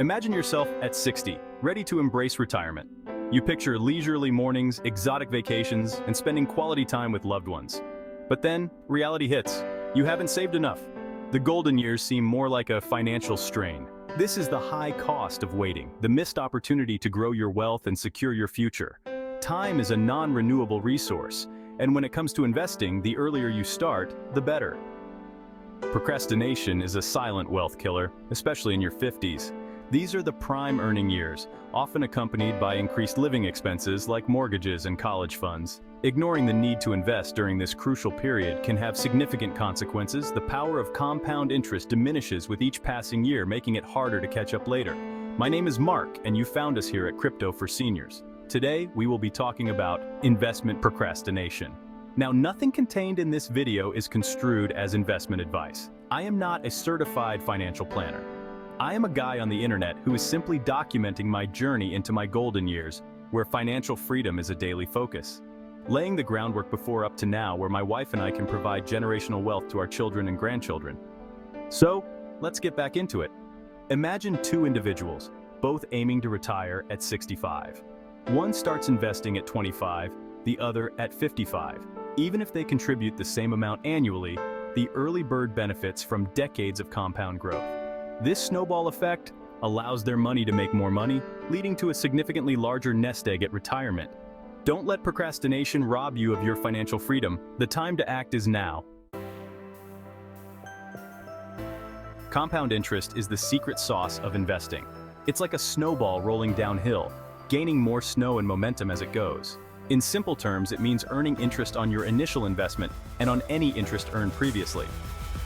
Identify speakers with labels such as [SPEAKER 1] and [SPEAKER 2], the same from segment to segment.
[SPEAKER 1] Imagine yourself at 60, ready to embrace retirement. You picture leisurely mornings, exotic vacations, and spending quality time with loved ones. But then, reality hits. You haven't saved enough. The golden years seem more like a financial strain. This is the high cost of waiting, the missed opportunity to grow your wealth and secure your future. Time is a non-renewable resource, and when it comes to investing, the earlier you start, the better. Procrastination is a silent wealth killer, especially in your 50s. These are the prime earning years, often accompanied by increased living expenses like mortgages and college funds. Ignoring the need to invest during this crucial period can have significant consequences. The power of compound interest diminishes with each passing year, making it harder to catch up later. My name is Mark, and you found us here at Crypto for Seniors. Today, we will be talking about investment procrastination. Now, nothing contained in this video is construed as investment advice. I am not a certified financial planner. I am a guy on the internet who is simply documenting my journey into my golden years, where financial freedom is a daily focus. Laying the groundwork before up to now, where my wife and I can provide generational wealth to our children and grandchildren. So, let's get back into it. Imagine two individuals, both aiming to retire at 65. One starts investing at 25, the other at 55. Even if they contribute the same amount annually, the early bird benefits from decades of compound growth. This snowball effect allows their money to make more money, leading to a significantly larger nest egg at retirement. Don't let procrastination rob you of your financial freedom. The time to act is now. Compound interest is the secret sauce of investing. It's like a snowball rolling downhill, gaining more snow and momentum as it goes. In simple terms, it means earning interest on your initial investment and on any interest earned previously.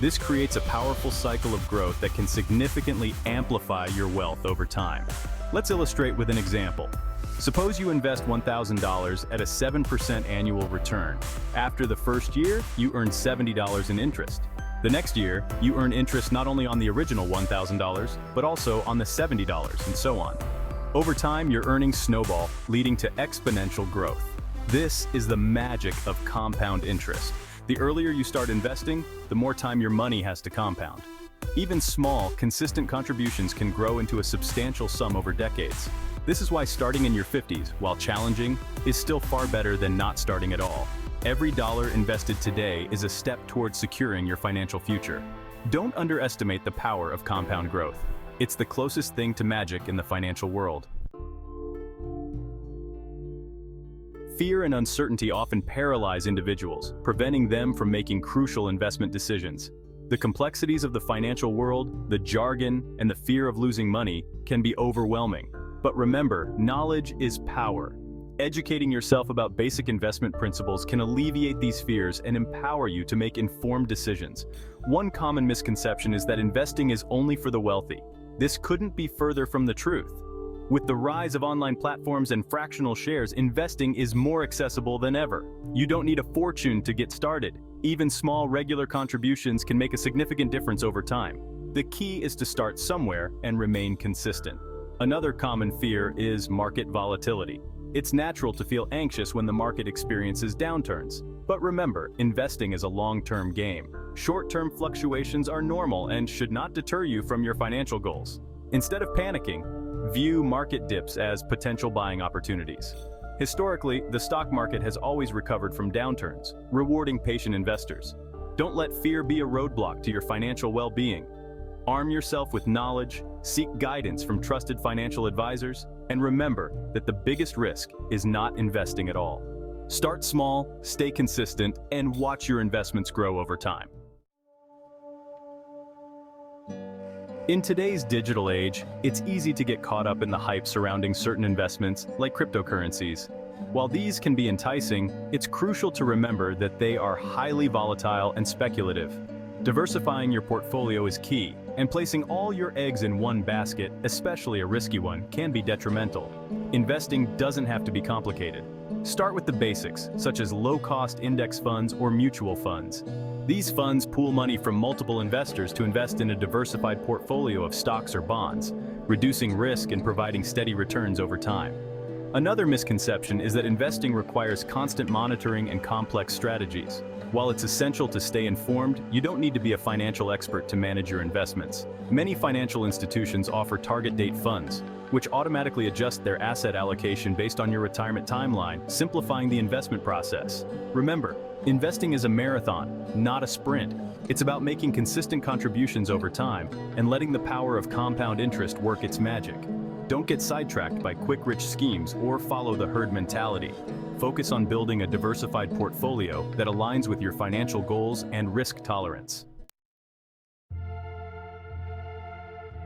[SPEAKER 1] This creates a powerful cycle of growth that can significantly amplify your wealth over time. Let's illustrate with an example. Suppose you invest $1,000 at a 7% annual return. After the first year, you earn $70 in interest. The next year, you earn interest not only on the original $1,000, but also on the $70, and so on. Over time, your earnings snowball, leading to exponential growth. This is the magic of compound interest. The earlier you start investing, the more time your money has to compound. Even small, consistent contributions can grow into a substantial sum over decades. This is why starting in your 50s, while challenging, is still far better than not starting at all. Every dollar invested today is a step towards securing your financial future. Don't underestimate the power of compound growth. It's the closest thing to magic in the financial world. Fear and uncertainty often paralyze individuals, preventing them from making crucial investment decisions. The complexities of the financial world, the jargon, and the fear of losing money can be overwhelming. But remember, knowledge is power. Educating yourself about basic investment principles can alleviate these fears and empower you to make informed decisions. One common misconception is that investing is only for the wealthy. This couldn't be further from the truth. With the rise of online platforms and fractional shares, investing is more accessible than ever. You don't need a fortune to get started. Even small, regular contributions can make a significant difference over time. The key is to start somewhere and remain consistent. Another common fear is market volatility. It's natural to feel anxious when the market experiences downturns. But remember, investing is a long-term game. Short-term fluctuations are normal and should not deter you from your financial goals. Instead of panicking, view market dips as potential buying opportunities. Historically, the stock market has always recovered from downturns, rewarding patient investors. Don't let fear be a roadblock to your financial well-being. Arm yourself with knowledge, seek guidance from trusted financial advisors, and remember that the biggest risk is not investing at all. Start small, stay consistent, and watch your investments grow over time. In today's digital age, it's easy to get caught up in the hype surrounding certain investments, like cryptocurrencies. While these can be enticing, it's crucial to remember that they are highly volatile and speculative. Diversifying your portfolio is key, and placing all your eggs in one basket, especially a risky one, can be detrimental. Investing doesn't have to be complicated. Start with the basics, such as low-cost index funds or mutual funds. These funds pool money from multiple investors to invest in a diversified portfolio of stocks or bonds, reducing risk and providing steady returns over time. Another misconception is that investing requires constant monitoring and complex strategies. While it's essential to stay informed, you don't need to be a financial expert to manage your investments. Many financial institutions offer target date funds, which automatically adjust their asset allocation based on your retirement timeline, simplifying the investment process. Remember, investing is a marathon, not a sprint. It's about making consistent contributions over time and letting the power of compound interest work its magic. Don't get sidetracked by quick-rich schemes or follow the herd mentality. Focus on building a diversified portfolio that aligns with your financial goals and risk tolerance.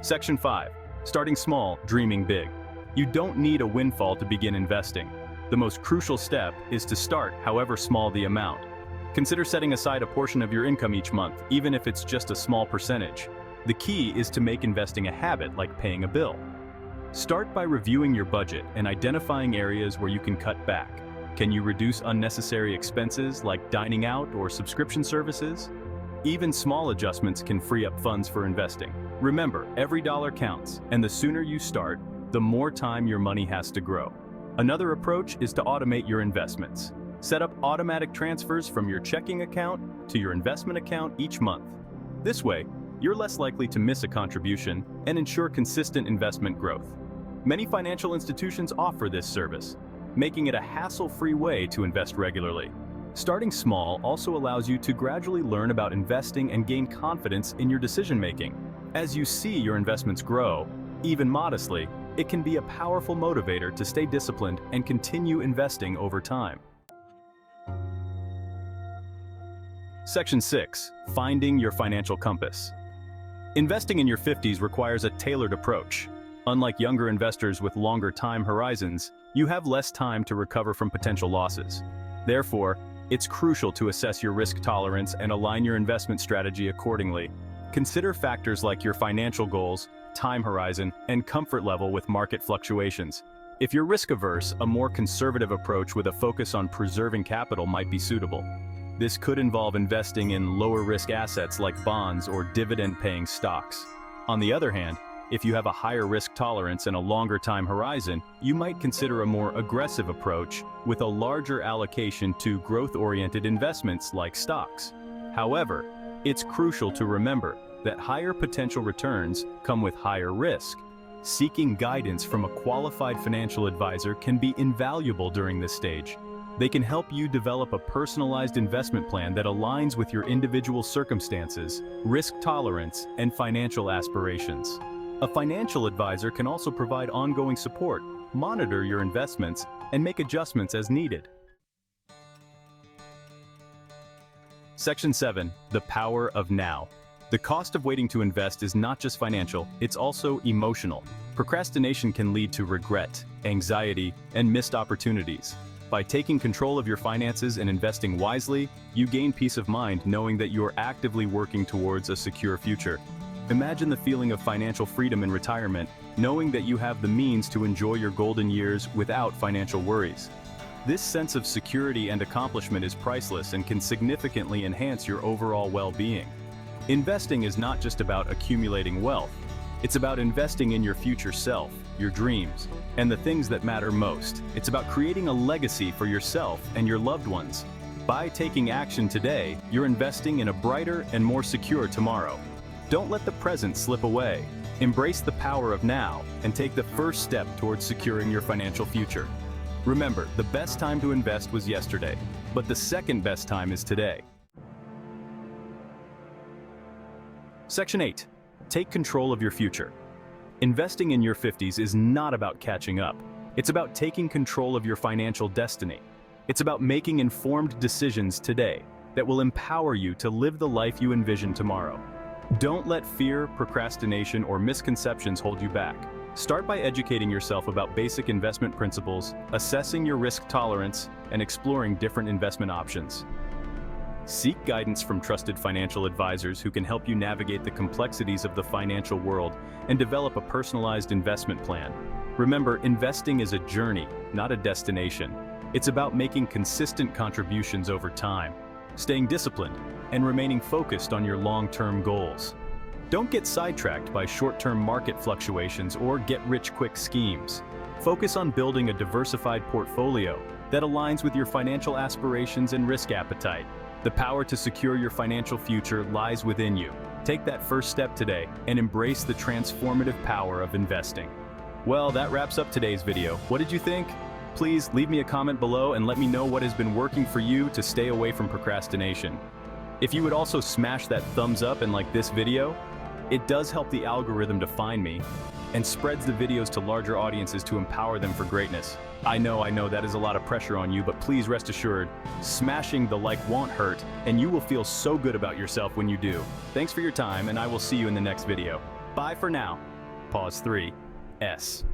[SPEAKER 1] Section 5. Starting small, dreaming big. You don't need a windfall to begin investing. The most crucial step is to start, however small the amount. Consider setting aside a portion of your income each month, even if it's just a small percentage. The key is to make investing a habit like paying a bill. Start by reviewing your budget and identifying areas where you can cut back. Can you reduce unnecessary expenses like dining out or subscription services? Even small adjustments can free up funds for investing. Remember, every dollar counts, and the sooner you start, the more time your money has to grow. Another approach is to automate your investments. Set up automatic transfers from your checking account to your investment account each month. This way, you're less likely to miss a contribution and ensure consistent investment growth. Many financial institutions offer this service, making it a hassle-free way to invest regularly. Starting small also allows you to gradually learn about investing and gain confidence in your decision-making. As you see your investments grow, even modestly, it can be a powerful motivator to stay disciplined and continue investing over time. Section 6. Finding your financial compass. Investing in your 50s requires a tailored approach. Unlike younger investors with longer time horizons, you have less time to recover from potential losses. Therefore, it's crucial to assess your risk tolerance and align your investment strategy accordingly. Consider factors like your financial goals, time horizon, and comfort level with market fluctuations. If you're risk-averse, a more conservative approach with a focus on preserving capital might be suitable. This could involve investing in lower-risk assets like bonds or dividend-paying stocks. On the other hand, if you have a higher risk tolerance and a longer time horizon, you might consider a more aggressive approach with a larger allocation to growth-oriented investments like stocks. However, it's crucial to remember that higher potential returns come with higher risk. Seeking guidance from a qualified financial advisor can be invaluable during this stage. They can help you develop a personalized investment plan that aligns with your individual circumstances, risk tolerance, and financial aspirations. A financial advisor can also provide ongoing support, monitor your investments, and make adjustments as needed. Section 7. The power of now. The cost of waiting to invest is not just financial, it's also emotional. Procrastination can lead to regret, anxiety, and missed opportunities. By taking control of your finances and investing wisely, you gain peace of mind knowing that you are actively working towards a secure future. Imagine the feeling of financial freedom in retirement, knowing that you have the means to enjoy your golden years without financial worries. This sense of security and accomplishment is priceless and can significantly enhance your overall well-being. Investing is not just about accumulating wealth. It's about investing in your future self, your dreams, and the things that matter most. It's about creating a legacy for yourself and your loved ones. By taking action today, you're investing in a brighter and more secure tomorrow. Don't let the present slip away. Embrace the power of now and take the first step towards securing your financial future. Remember, the best time to invest was yesterday, but the second best time is today. Section 8. Take control of your future. Investing in your 50s is not about catching up. It's about taking control of your financial destiny. It's about making informed decisions today that will empower you to live the life you envision tomorrow. Don't let fear, procrastination, or misconceptions hold you back. Start by educating yourself about basic investment principles, assessing your risk tolerance, and exploring different investment options. Seek guidance from trusted financial advisors who can help you navigate the complexities of the financial world and develop a personalized investment plan. Remember, investing is a journey, not a destination. It's about making consistent contributions over time, staying disciplined, and remaining focused on your long-term goals. Don't get sidetracked by short-term market fluctuations or get-rich-quick schemes. Focus on building a diversified portfolio that aligns with your financial aspirations and risk appetite. The power to secure your financial future lies within you. Take that first step today and embrace the transformative power of investing. Well, that wraps up today's video. What did you think? Please leave me a comment below and let me know what has been working for you to stay away from procrastination. If you would also smash that thumbs up and like this video, it does help the algorithm to find me and spreads the videos to larger audiences to empower them for greatness. I know that is a lot of pressure on you, but please rest assured, smashing the like won't hurt, and you will feel so good about yourself when you do. Thanks for your time, and I will see you in the next video. Bye for now. Pause 3. S.